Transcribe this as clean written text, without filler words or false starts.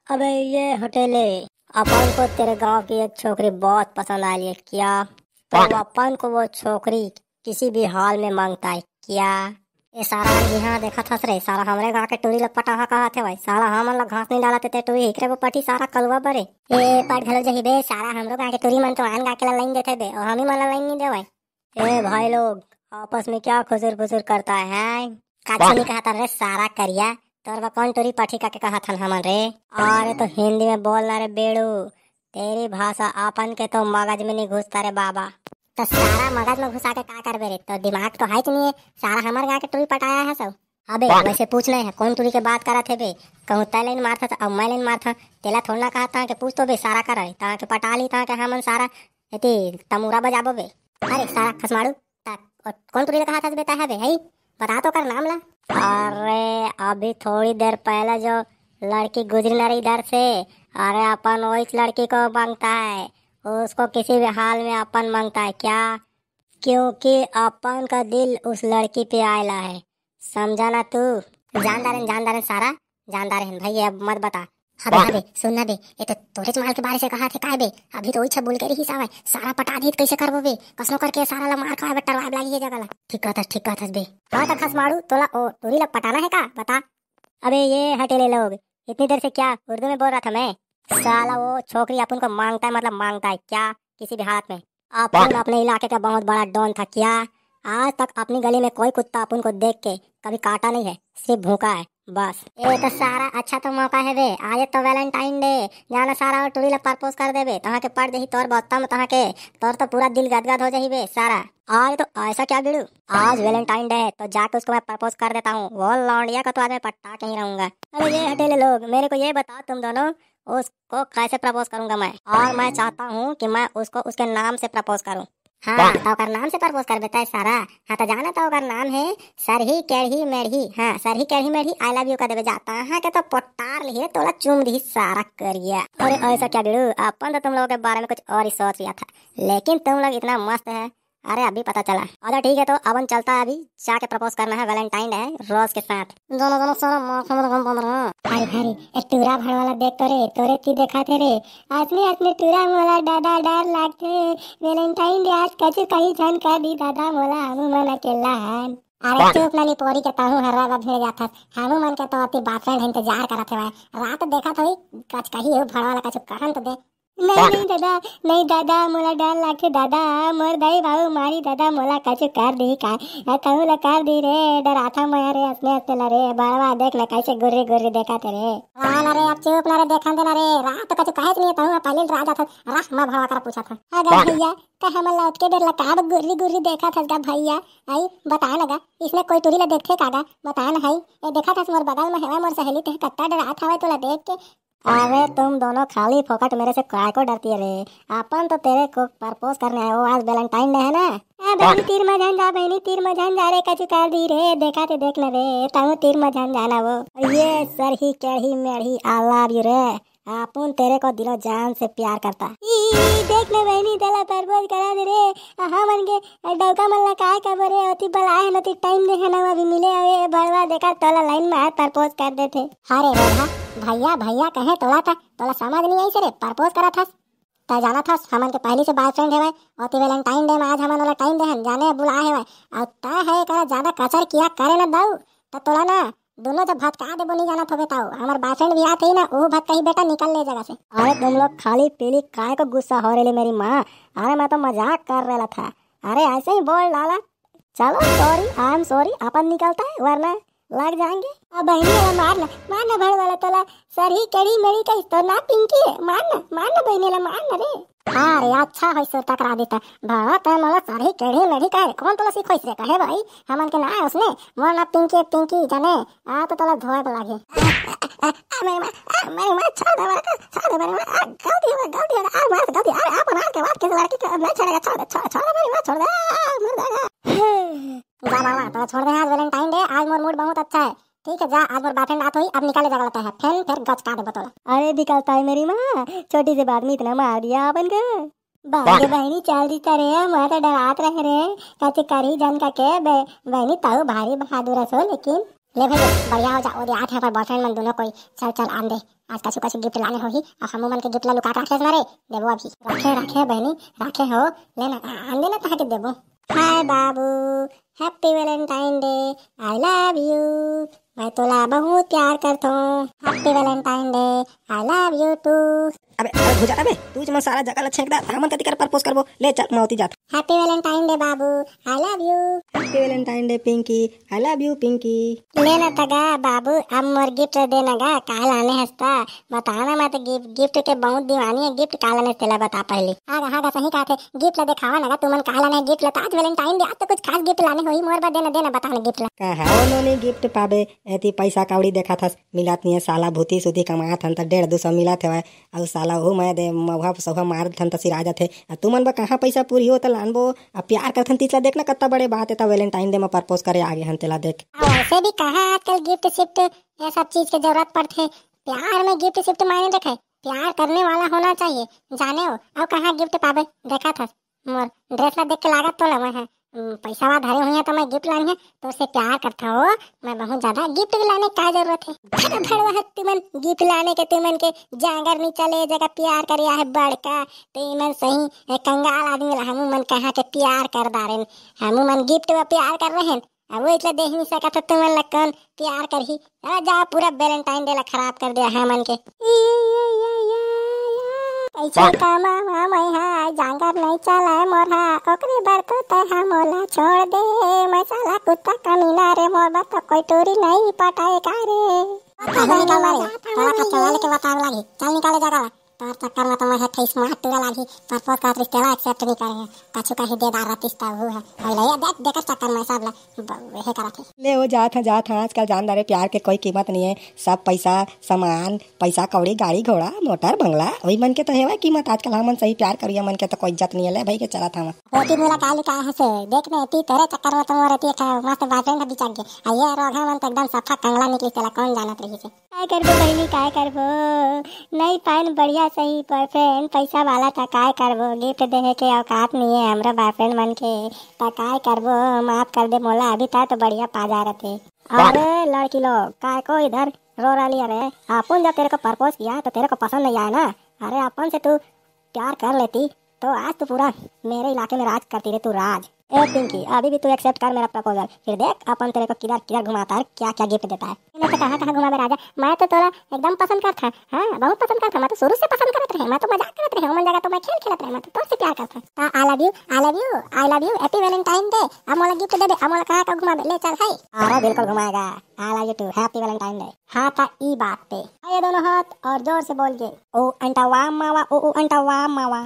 अबे ये हटेले, अपन को तेरे गांव की एक छोकरी बहुत पसंद आई है क्या? तो अपन को वो छोकरी किसी भी हाल में मांगता है क्या? ये सारा यहाँ देखा था रे, सारा हमरे गांव के टूरी लपटा कहा थे भाई, साला हम लोग घास नहीं डालते थे टूरी हिकरे वो पटी सारा कलवा बरे। ए पट घलो जही बे, सारा हमरो गांव के टूरी मन तो आन गा के लाइन देते बे, और हम ही मन लाइन नहीं दे भाई। ए भाई लोग आपस में क्या खुसुर फुसुर करता है? काची नहीं कहता रे सारा करिया, तोर कौन टोरी पाठी का के कहा था हमन रे? अरे तो हिंदी में बोलना रे बेड़ू, तेरी भाषा अपन के तो मगज में नहीं घुसता रे बाबा। तो सारा मगज में घुसा के का करबे रे? तो दिमाग तो है कि नहीं है? सारा हमारे गाँव के टोरी पटाया है सब। अबे वैसे पूछ नहीं है कौन टोरी के बात करा थे बे? कहूँ तय लाइन मारता था अब मैं लाइन मारता, तेला थोड़ा ना कहा था कि पूछ तो बे सारा कर ता के पटा ली ता के हमन सारा एती तमुरा बजाबो बे। अरे सारा खसमाड़ू कौन टोरी कहा था बेटा है बे? है बता तो कर नाम ला। अरे अभी थोड़ी देर पहले जो लड़की गुजरी ना रही इधर से, अरे अपन वो इस लड़की को मांगता है, उसको किसी भी हाल में अपन मांगता है क्या? क्योंकि अपन का दिल उस लड़की पे आयला है, समझा ना तू? जानदार है सारा जानदार है भाई, अब मत बता। अबे अबे सुनना बे, ये तो तोरे माल के बारे से कहा थे काय बे? अभी तो इच्छा बोल के रही सावा सारा पटा दी कैसे करबो बे? कसनो करके सारा ला मार खाए बे, टरवाब लागी ये जगह ला। ठीक कहत बे। हां त खस मारू तोला ओ टोरी ला पटाना है का बता? अबे ये हटेले लोग, इतनी देर से क्या उर्दू में बोल रहा था मैं? साला वो छोकरी अपन को मांगता है, मतलब मांगता है क्या किसी भी हालत में? अपन अपने इलाके का बहुत बड़ा डॉन था क्या? आज तक अपनी गली में कोई कुत्ता अपन को देख के कभी काटा नहीं है, सिर्फ भूखा है बस। ए तो सारा अच्छा तो मौका है बे, आज तो वैलेंटाइन डे, जाना सारा और टूरी ला प्रपोज कर दे बे, तहाँ के पढ़ दही तोर बत्तम तहाँ के तोर तो पूरा दिल गदगद हो जाही बे सारा। आज तो ऐसा क्या बिड़ू, आज वैलेंटाइन डे है तो जाके उसको मैं प्रपोज कर देता हूँ, वो लौंडिया का तो आज मैं पट्टा के ही रहूंगा। अरे ये हटेले लोग, मेरे को ये बताओ तुम दोनों उसको कैसे प्रपोज करूंगा मैं? और मैं चाहता हूँ कि मैं उसको उसके नाम से प्रपोज करूँ। हाँ तो ओकर नाम से प्रपोज कर बेटा सारा। हाँ तो जाना तो ओकर नाम है सरही केढ़ी मेढ़ी। हाँ सरही केढ़ी मेढ़ी आई लव यू कर देवे जाता है के तो पोटार लिए तोला चूम दी सारा करिया। अरे ऐसा क्या बिड़ू, अपन तो तुम लोगों के बारे में कुछ और ही सोच लिया था, लेकिन तुम लोग इतना मस्त है, अरे अभी पता चला। अच्छा ठीक है तो अपन चलता है, अभी जाके प्रपोज करना है, वैलेंटाइन डे है रोज के साथ। दोनों सारा हरी हरी एक टूरा भर वाला देख तो रे, तोरे की देखा थे रे, असली टूरा मोला दादा डर लागते, वैलेंटाइन डे आज कछु कहीं झन कर दी दादा मोला हमू मन अकेला हन। अरे चुप नानी पोरी के ताहू हरवा बा भिड़ जाता, हमू मन के तो अति बातचीत इंतजार करत है, रात देखा था कछ कही हो भर वाला कछु कहन तो दे। नहीं दादा मोला डर लागथे दादा, मोर दाई बाबू मारी दादा मोला कछु कर दी का? कहूँ ला कर दी रे, डराथा मैं रे असने ला रे, बड़वा देख ला कैसे गुर्री गुर्री देखा थे रे। वाला रे अब चुप ना रे, देखा देना रे, रात कछु कहे नहीं कहूँ पहले राजा था राख मैं भड़वा कर पूछा था। अगर भैया तो हम लौट के देर लगा गुर्री गुर्री देखा था का भैया? आई बताया लगा इसमें कोई टूरी ला देखते कागा बताया ना? है ये देखा था मोर बगल में है मोर सहेली थे, कट्टा डरा था तो ला देख के। अरे तुम दोनों खाली फोकट मेरे से काय को डरती है रे? अपन तो तेरे को प्रपोज करने आए, वो आज वैलेंटाइन डे है ना। बहनी तीर मजान जा, बहनी तीर मजान जा रे, कछु कर दी रे, देखा थे देख ले रे, ताऊ तीर मजान जाना वो ये सर ही केढ़ी मेढ़ी आई लव यू रे, अपन तेरे को दिलो जान से प्यार करता। देख ले बहनी तेला प्रपोज करा दे रे, हाँ मन के डौका मन ला काय कब रे, अति बलाए नती टाइम दे है ना अभी मिले अवे भड़वा देखा तोला लाइन में प्रपोज कर देते। अरे रोधा भैया भैया कहे तोला था, तोला समझ नहीं आई से रे, प्रपोज करा था ता जाना था हमन के पहले से बॉयफ्रेंड है और ती वैलेंटाइन डे में आज हमन वाला टाइम दे हन जाने बुलाए है और ता है करा ज्यादा कचर किया करे ना दाऊ तो तोला ना दोनों जब भात का दे बोनी जाना था बेटा, हमार बॉयफ्रेंड भी आते ही ना वो भात कहीं बेटा निकल ले जगह से। अरे तुम लोग खाली पीली काय को गुस्सा हो रहे मेरी माँ? अरे मैं तो मजाक कर रहा था, अरे ऐसे ही बोल डाला। चलो सॉरी आई एम सॉरी, अपन निकलता है वरना लग जाएंगे। अब बहनी मारना भड़ वाला तोला सर ही कड़ी मेरी का तो ना पिंकी है, मारना बहनी ला मारना रे। हाँ रे अच्छा है सो टकरा देता भाव त मला सर ही कड़ी मेरी का कौन तोला सिखोइस रे कहे भाई हमन के ना है उसने मोर ना पिंकी जाने आ तो तोला धोए लागे। मैं छोड़ दे गलती आ मार गलती अरे आप मार के बात के लड़की को नहीं छोड़ेगा, छोड़ मेरी मां छोड़ दे मर जाएगा। जा मामा तो छोड़ दे, आज वैलेंटाइन डे, आज मोर मूड बहुत अच्छा है, ठीक है जा आज मोर बातें बात हुई अब निकाले जगह लगता है फिर गच का दे बतौला। अरे निकलता है मेरी माँ, छोटी सी बात में इतना मार दिया अपन को। बागे बहनी चल दी करे मैं तो डरात रह रे कति करी जन का के बहनी ताऊ भारी बहादुर सो, लेकिन ले भाई बढ़िया हो जा और आठ है पर बॉयफ्रेंड मन दोनों कोई चल आन दे आज कछु कछु गिफ्ट लाने होही और हमू मन के गिफ्ट ला लुका के रखे मारे देबो अभी रखे रखे बहनी रखे हो लेना आंदे ना तहा के देबो। हाय बाबू, happy Valentine day, I love you, मैं तोला बहुत प्यार करता हूँ। Happy Valentine day, I love you too. अबे भुजा अबे तू मन सारा जगह ला छेक दा हमन कति कर प्रपोज करबो ले चल मौती जात। हैप्पी वैलेंटाइन डे बाबू, I love you. Happy Valentine day Pinky, I love you Pinky. लेना तगा बाबू अब मोर गिफ्ट देना गा काल आने हंसता बताना मत गिफ्ट के बहुत दीवानी है। गिफ्ट काल आने तेला बता पहले। हाँ सही कहा थे गिफ्ट ला दिखावा ना तुमन काल आने गिफ्ट ला आज वैलेंटाइन डे आज तो कुछ खास गिफ्ट लाने होई मोर बा देना देना बताना गिफ्ट ला। कहा उन्होंने गिफ्ट पाबे एती पैसा कौड़ी देखा था मिलात नहीं साला भूती सुधी कमात हन त 150-200 मिला थे और साला हो मैं दे मौहा सौहा मार थन त सिरा जाथे तुमन बा कहाँ पैसा पूरी हो त लानबो प्यार करथन तीसला देखना कत्ता बड़े बात है त वैलेंटाइन डे में प्रपोज करे आगे हन तेला देख। वैसे भी कहा आजकल गिफ्ट शिफ्ट ये सब चीज की जरूरत पड़थे। प्यार में गिफ्ट शिफ्ट मायने रखे प्यार करने वाला होना चाहिए जाने हो। अब कहाँ गिफ्ट पाबे देखा था मोर ड्रेस ला देख के लागत तो लगा है पैसा वा धरे हुई है तो मैं गिफ्ट लानी है तो उससे प्यार करता हो मैं बहुत ज्यादा। गिफ्ट लाने का जरूरत है भड़वा तुमन गिफ्ट लाने के तुमन के जागर नहीं चले जगह प्यार करिया है बड़का तुमन सही कंगाल आदमी ला हमू मन कहाँ के प्यार कर दारे हमू मन गिफ्ट व प्यार कर रहे हैं अब वो इतना देख नहीं सका तो तुमन लकन प्यार कर ही जा पूरा वैलेंटाइन डे ला खराब कर दिया है मन के। ऐसा कमावा मैं हाय जांगर नहीं चला मोरा ओकरे बर तो तहा मोला छोड़ दे मैं साला कुत्ता कमीना रे मोर बा तो कोई टोरी नहीं पटाए का रे। निकाल मारे तोरा का चला लेके बतावे लागी चल निकाले जगह तोर चक्कर में तो मैं है फेस मार तुरा लागी प्रपोज का रिश्तेला एक्सेप्ट नहीं करे कछु का ही दे दार रिश्ता वो है पहले ये देख देख चक्कर में सब ला हे करत ले हो जात आजकल जानदारे प्यार के कोई कीमत नहीं है सब पैसा सामान पैसा कौड़ी गाड़ी घोड़ा मोटर बंगला वही मन के तो है कीमत आजकल हमन सही प्यार करिए मन के तो कोई इज्जत नहीं है ले भाई के चला था होती मुला काली का है से देखने ती तेरे चक्कर में तुम रहती है मस्त बॉयफ्रेंड भी चल गए ये रोगा मन तो एकदम सफा कंगला निकली तेला कौन जानत रही से काय करबो बहनी काय करबो नहीं पाइन बढ़िया सही बॉयफ्रेंड पैसा वाला था काय करबो गिफ्ट देने के औकात नहीं है हमरा बॉयफ्रेंड मन के ता काय करबो माफ कर दे मोला अभी था तो बढ़िया पा जा रहे थे। अरे लड़की लोग काय को इधर रो रही अरे अपन जब तेरे को प्रपोज किया तो तेरे को पसंद नहीं आया ना अरे अपन से तू प्यार कर लेती तो आज तो पूरा मेरे इलाके में राज करती रहे तू राज। ए पिंकी अभी भी तू एक्सेप्ट कर मेरा प्रपोजल फिर देख अपन तेरे को किधर किधर घुमाता है क्या क्या गिफ्ट देता है। मैं तो कहाँ घुमावे राजा मैं तो तोरा एकदम पसंद करता हाँ बहुत पसंद करता मैं तो शुरू से पसंद करत रहे मैं तो मजाक करत रहे मन जगह तो मैं खेल खेलत रहे मैं तो तोर से प्यार करता। आई love you happy Valentine day अब मोला गिफ्ट दे दे अब मोला कहाँ घुमावे ले चल है अरे बिल्कुल घुमाएगा I love you too happy Valentine day. हाँ था ई बात पे ये दोनों हाथ और जोर से बोल के ओ अंटा वाह मावा ओ अंटा वाह मावा।